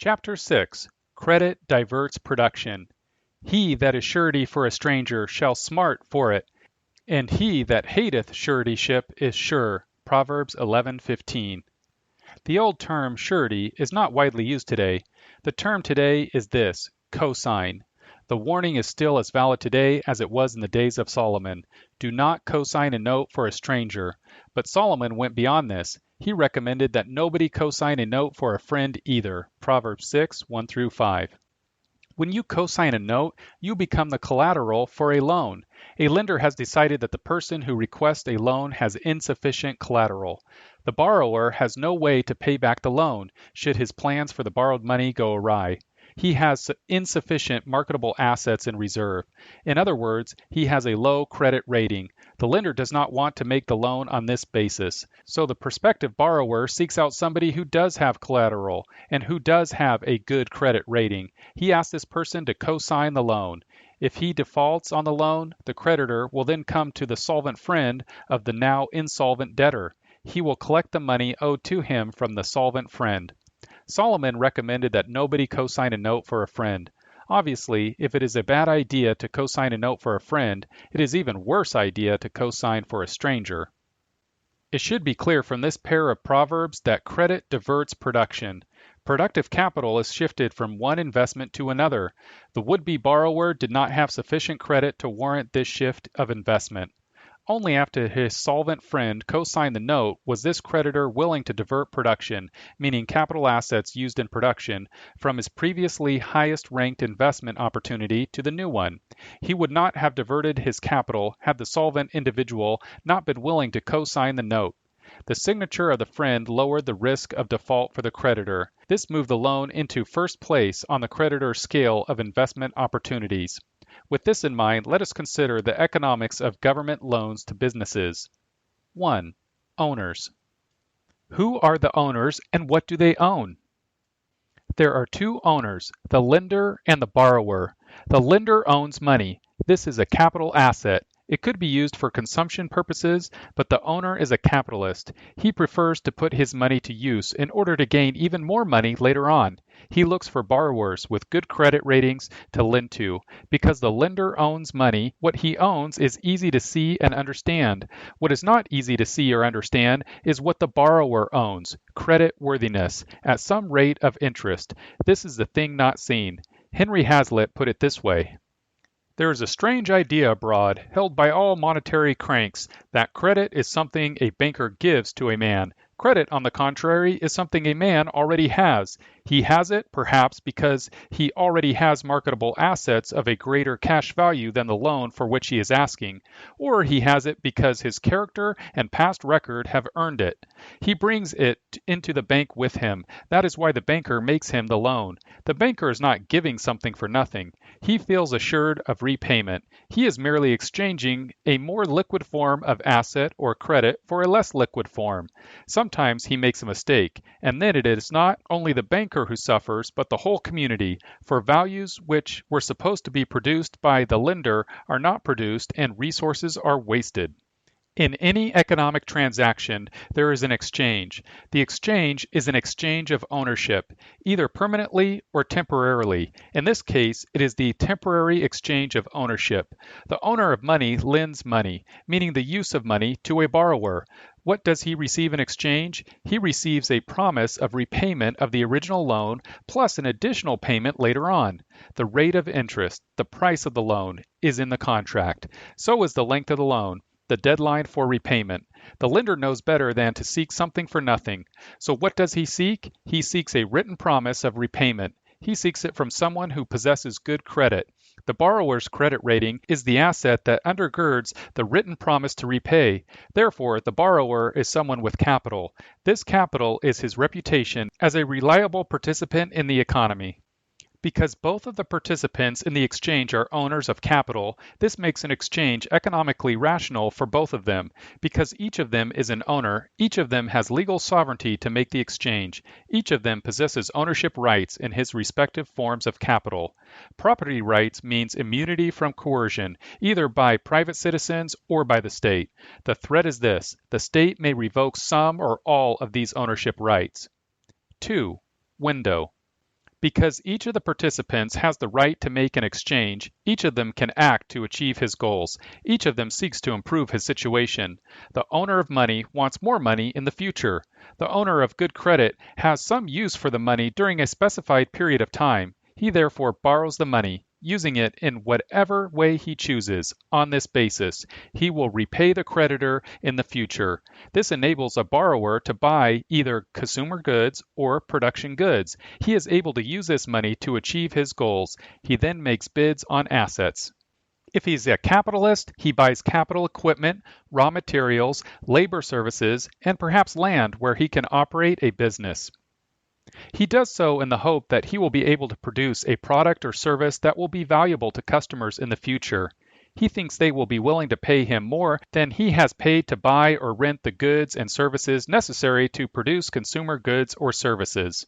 Chapter 6. Credit diverts production. He that is surety for a stranger shall smart for it, and he that hateth suretyship is sure. Proverbs 11:15. The old term surety is not widely used today. The term today is this, cosign. The warning is still as valid today as it was in the days of Solomon. Do not cosign a note for a stranger. But Solomon went beyond this. He recommended that nobody cosign a note for a friend either. Proverbs 6:1-5. When you cosign a note, you become the collateral for a loan. A lender has decided that the person who requests a loan has insufficient collateral. The borrower has no way to pay back the loan should his plans for the borrowed money go awry. He has insufficient marketable assets in reserve. In other words, he has a low credit rating. The lender does not want to make the loan on this basis. So the prospective borrower seeks out somebody who does have collateral and who does have a good credit rating. He asks this person to co-sign the loan. If he defaults on the loan, the creditor will then come to the solvent friend of the now insolvent debtor. He will collect the money owed to him from the solvent friend. Solomon recommended that nobody co-sign a note for a friend. Obviously, if it is a bad idea to co-sign a note for a friend, it is even worse idea to co-sign for a stranger. It should be clear from this pair of proverbs that credit diverts production. Productive capital is shifted from one investment to another. The would-be borrower did not have sufficient credit to warrant this shift of investment. Only after his solvent friend co-signed the note was this creditor willing to divert production, meaning capital assets used in production, from his previously highest-ranked investment opportunity to the new one. He would not have diverted his capital had the solvent individual not been willing to co-sign the note. The signature of the friend lowered the risk of default for the creditor. This moved the loan into first place on the creditor's scale of investment opportunities. With this in mind, let us consider the economics of government loans to businesses. 1. Owners. Who are the owners and what do they own? There are two owners, the lender and the borrower. The lender owns money. This is a capital asset. It could be used for consumption purposes, but the owner is a capitalist. He prefers to put his money to use in order to gain even more money later on. He looks for borrowers with good credit ratings to lend to. Because the lender owns money, what he owns is easy to see and understand. What is not easy to see or understand is what the borrower owns, credit worthiness, at some rate of interest. This is the thing not seen. Henry Hazlitt put it this way. There is a strange idea abroad, held by all monetary cranks, that credit is something a banker gives to a man. Credit, on the contrary, is something a man already has. He has it, perhaps, because he already has marketable assets of a greater cash value than the loan for which he is asking, or he has it because his character and past record have earned it. He brings it into the bank with him. That is why the banker makes him the loan. The banker is not giving something for nothing. He feels assured of repayment. He is merely exchanging a more liquid form of asset or credit for a less liquid form. Sometimes he makes a mistake, and then it is not only the banker who suffers, but the whole community, for values which were supposed to be produced by the lender are not produced and resources are wasted. In any economic transaction, there is an exchange. The exchange is an exchange of ownership, either permanently or temporarily. In this case, it is the temporary exchange of ownership. The owner of money lends money, meaning the use of money, to a borrower. What does he receive in exchange? He receives a promise of repayment of the original loan plus an additional payment later on. The rate of interest, the price of the loan, is in the contract. So is the length of the loan, the deadline for repayment. The lender knows better than to seek something for nothing. So what does he seek? He seeks a written promise of repayment. He seeks it from someone who possesses good credit. The borrower's credit rating is the asset that undergirds the written promise to repay. Therefore, the borrower is someone with capital. This capital is his reputation as a reliable participant in the economy. Because both of the participants in the exchange are owners of capital, this makes an exchange economically rational for both of them. Because each of them is an owner, each of them has legal sovereignty to make the exchange. Each of them possesses ownership rights in his respective forms of capital. Property rights means immunity from coercion, either by private citizens or by the state. The threat is this: the state may revoke some or all of these ownership rights. 2. Window. Because each of the participants has the right to make an exchange, each of them can act to achieve his goals. Each of them seeks to improve his situation. The owner of money wants more money in the future. The owner of good credit has some use for the money during a specified period of time. He therefore borrows the money, using it in whatever way he chooses. On this basis, he will repay the creditor in the future. This enables a borrower to buy either consumer goods or production goods. He is able to use this money to achieve his goals. He then makes bids on assets. If he's a capitalist, he buys capital equipment, raw materials, labor services, and perhaps land where he can operate a business. He does so in the hope that he will be able to produce a product or service that will be valuable to customers in the future. He thinks they will be willing to pay him more than he has paid to buy or rent the goods and services necessary to produce consumer goods or services.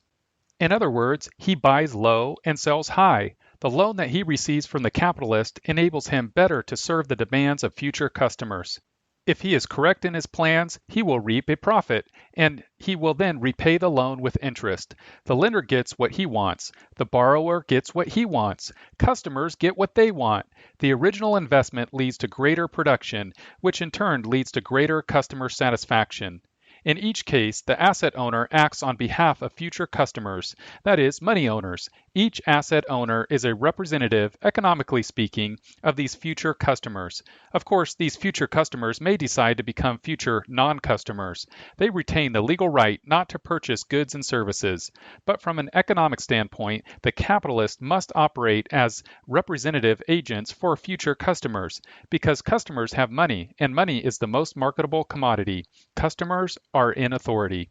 In other words, he buys low and sells high. The loan that he receives from the capitalist enables him better to serve the demands of future customers. If he is correct in his plans, he will reap a profit, and he will then repay the loan with interest. The lender gets what he wants. The borrower gets what he wants. Customers get what they want. The original investment leads to greater production, which in turn leads to greater customer satisfaction. In each case, the asset owner acts on behalf of future customers, that is, money owners. Each asset owner is a representative, economically speaking, of these future customers. Of course, these future customers may decide to become future non-customers. They retain the legal right not to purchase goods and services. But from an economic standpoint, the capitalist must operate as representative agents for future customers, because customers have money, and money is the most marketable commodity. Customers are in authority.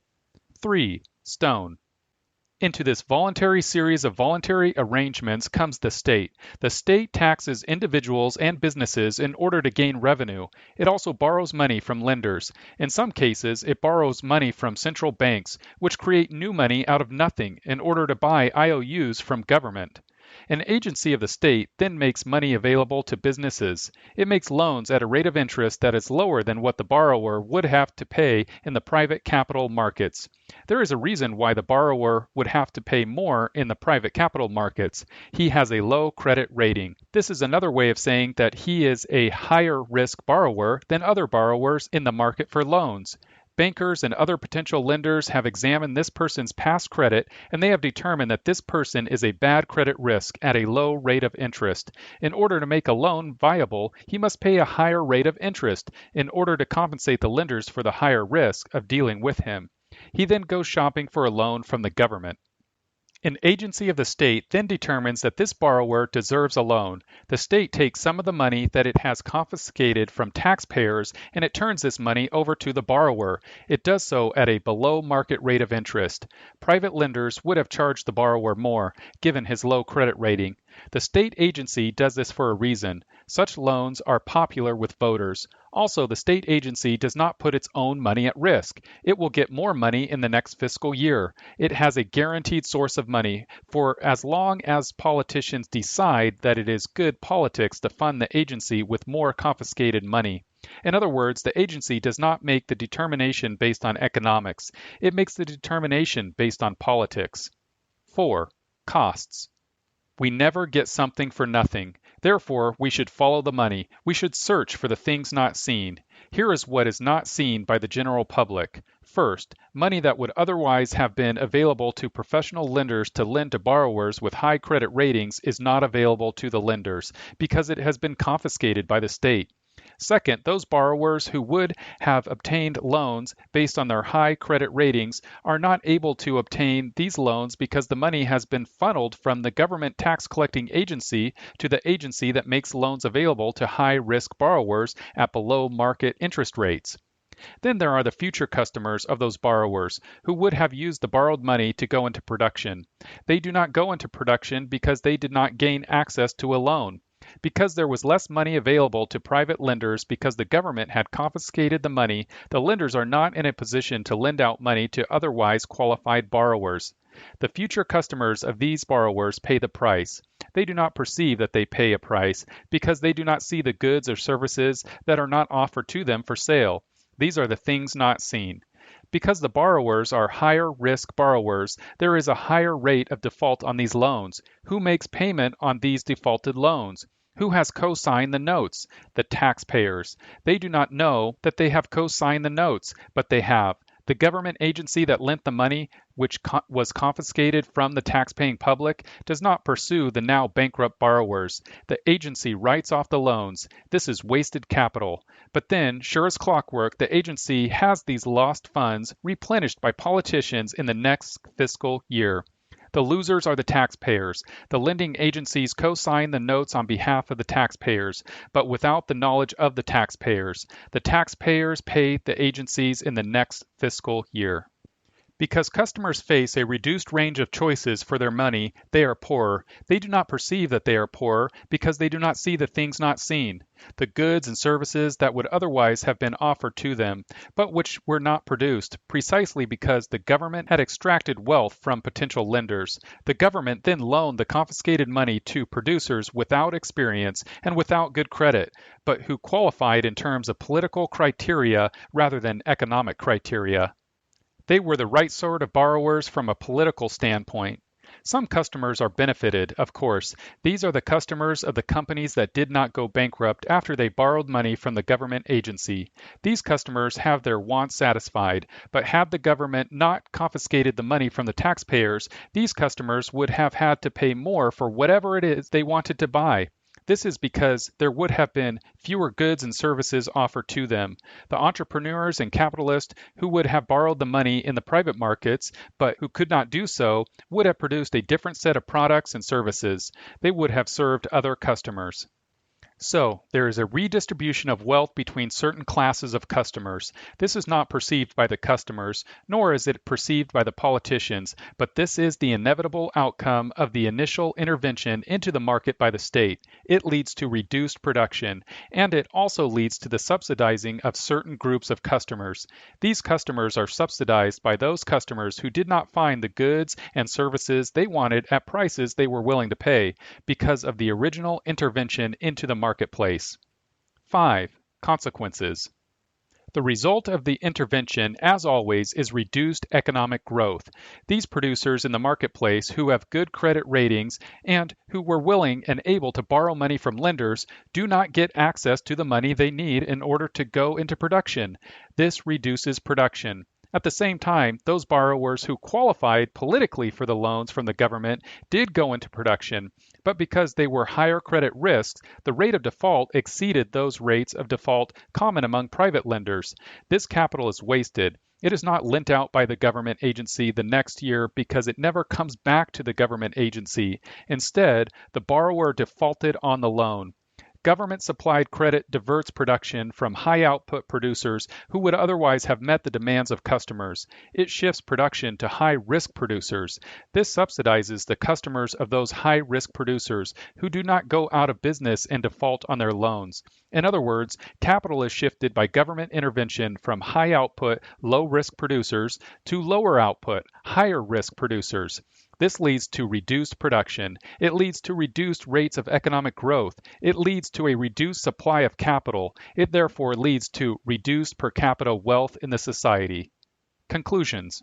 3. Stone. Into this voluntary series of voluntary arrangements comes the state. The state taxes individuals and businesses in order to gain revenue. It also borrows money from lenders. In some cases, it borrows money from central banks, which create new money out of nothing in order to buy IOUs from government. An agency of the state then makes money available to businesses. It makes loans at a rate of interest that is lower than what the borrower would have to pay in the private capital markets. There is a reason why the borrower would have to pay more in the private capital markets. He has a low credit rating. This is another way of saying that he is a higher risk borrower than other borrowers in the market for loans. Bankers and other potential lenders have examined this person's past credit, and they have determined that this person is a bad credit risk at a low rate of interest. In order to make a loan viable, he must pay a higher rate of interest in order to compensate the lenders for the higher risk of dealing with him. He then goes shopping for a loan from the government. An agency of the state then determines that this borrower deserves a loan. The state takes some of the money that it has confiscated from taxpayers and it turns this money over to the borrower. It does so at a below market rate of interest. Private lenders would have charged the borrower more, given his low credit rating. The state agency does this for a reason. Such loans are popular with voters. Also, the state agency does not put its own money at risk. It will get more money in the next fiscal year. It has a guaranteed source of money for as long as politicians decide that it is good politics to fund the agency with more confiscated money. In other words, the agency does not make the determination based on economics. It makes the determination based on politics. 4. Costs. We never get something for nothing. Therefore, we should follow the money. We should search for the things not seen. Here is what is not seen by the general public. First, money that would otherwise have been available to professional lenders to lend to borrowers with high credit ratings is not available to the lenders because it has been confiscated by the state. Second, those borrowers who would have obtained loans based on their high credit ratings are not able to obtain these loans because the money has been funneled from the government tax collecting agency to the agency that makes loans available to high risk borrowers at below market interest rates. Then there are the future customers of those borrowers who would have used the borrowed money to go into production. They do not go into production because they did not gain access to a loan. Because there was less money available to private lenders because the government had confiscated the money, the lenders are not in a position to lend out money to otherwise qualified borrowers. The future customers of these borrowers pay the price. They do not perceive that they pay a price because they do not see the goods or services that are not offered to them for sale. These are the things not seen. Because the borrowers are higher risk borrowers, there is a higher rate of default on these loans. Who makes payment on these defaulted loans? Who has co-signed the notes? The taxpayers. They do not know that they have co-signed the notes, but they have. The government agency that lent the money, which was confiscated from the taxpaying public, does not pursue the now bankrupt borrowers. The agency writes off the loans. This is wasted capital. But then, sure as clockwork, the agency has these lost funds replenished by politicians in the next fiscal year. The losers are the taxpayers. The lending agencies co-sign the notes on behalf of the taxpayers, but without the knowledge of the taxpayers. The taxpayers pay the agencies in the next fiscal year. Because customers face a reduced range of choices for their money, they are poorer. They do not perceive that they are poorer because they do not see the things not seen, the goods and services that would otherwise have been offered to them, but which were not produced, precisely because the government had extracted wealth from potential lenders. The government then loaned the confiscated money to producers without experience and without good credit, but who qualified in terms of political criteria rather than economic criteria. They were the right sort of borrowers from a political standpoint. Some customers are benefited, of course. These are the customers of the companies that did not go bankrupt after they borrowed money from the government agency. These customers have their wants satisfied, but had the government not confiscated the money from the taxpayers, these customers would have had to pay more for whatever it is they wanted to buy. This is because there would have been fewer goods and services offered to them. The entrepreneurs and capitalists who would have borrowed the money in the private markets, but who could not do so, would have produced a different set of products and services. They would have served other customers. So, there is a redistribution of wealth between certain classes of customers. This is not perceived by the customers, nor is it perceived by the politicians, but this is the inevitable outcome of the initial intervention into the market by the state. It leads to reduced production, and it also leads to the subsidizing of certain groups of customers. These customers are subsidized by those customers who did not find the goods and services they wanted at prices they were willing to pay because of the original intervention into the marketplace. 5. Consequences. The result of the intervention, as always, is reduced economic growth. These producers in the marketplace who have good credit ratings and who were willing and able to borrow money from lenders do not get access to the money they need in order to go into production. This reduces production. At the same time, those borrowers who qualified politically for the loans from the government did go into production, but because they were higher credit risks, the rate of default exceeded those rates of default common among private lenders. This capital is wasted. It is not lent out by the government agency the next year because it never comes back to the government agency. Instead, the borrower defaulted on the loan. Government-supplied credit diverts production from high-output producers who would otherwise have met the demands of customers. It shifts production to high-risk producers. This subsidizes the customers of those high-risk producers who do not go out of business and default on their loans. In other words, capital is shifted by government intervention from high-output, low-risk producers to lower-output, higher-risk producers. This leads to reduced production. It leads to reduced rates of economic growth. It leads to a reduced supply of capital. It therefore leads to reduced per capita wealth in the society. Conclusions.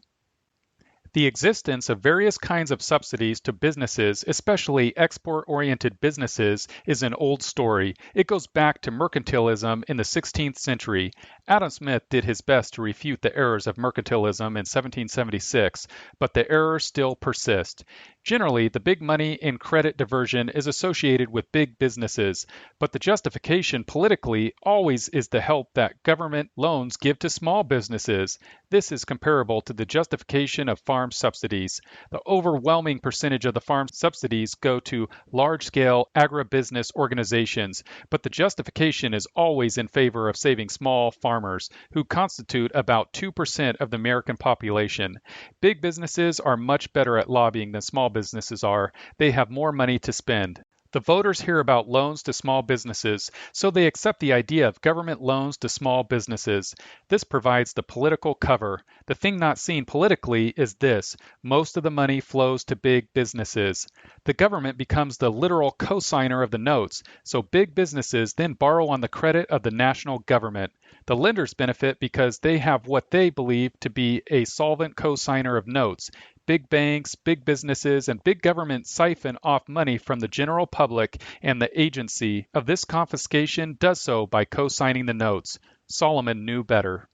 The existence of various kinds of subsidies to businesses, especially export-oriented businesses, is an old story. It goes back to mercantilism in the 16th century. Adam Smith did his best to refute the errors of mercantilism in 1776, but the errors still persist. Generally, the big money in credit diversion is associated with big businesses, but the justification politically always is the help that government loans give to small businesses. This is comparable to the justification of farm subsidies. The overwhelming percentage of the farm subsidies go to large-scale agribusiness organizations, but the justification is always in favor of saving small farmers, who constitute about 2% of the American population. Big businesses are much better at lobbying than small businesses are. They have more money to spend. The voters hear about loans to small businesses, so they accept the idea of government loans to small businesses. This provides the political cover. The thing not seen politically is this: most of the money flows to big businesses. The government becomes the literal cosigner of the notes, so big businesses then borrow on the credit of the national government. The lenders benefit because they have what they believe to be a solvent cosigner of notes. Big banks, big businesses, and big government siphon off money from the general public, and the agency of this confiscation does so by co-signing the notes. Solomon knew better.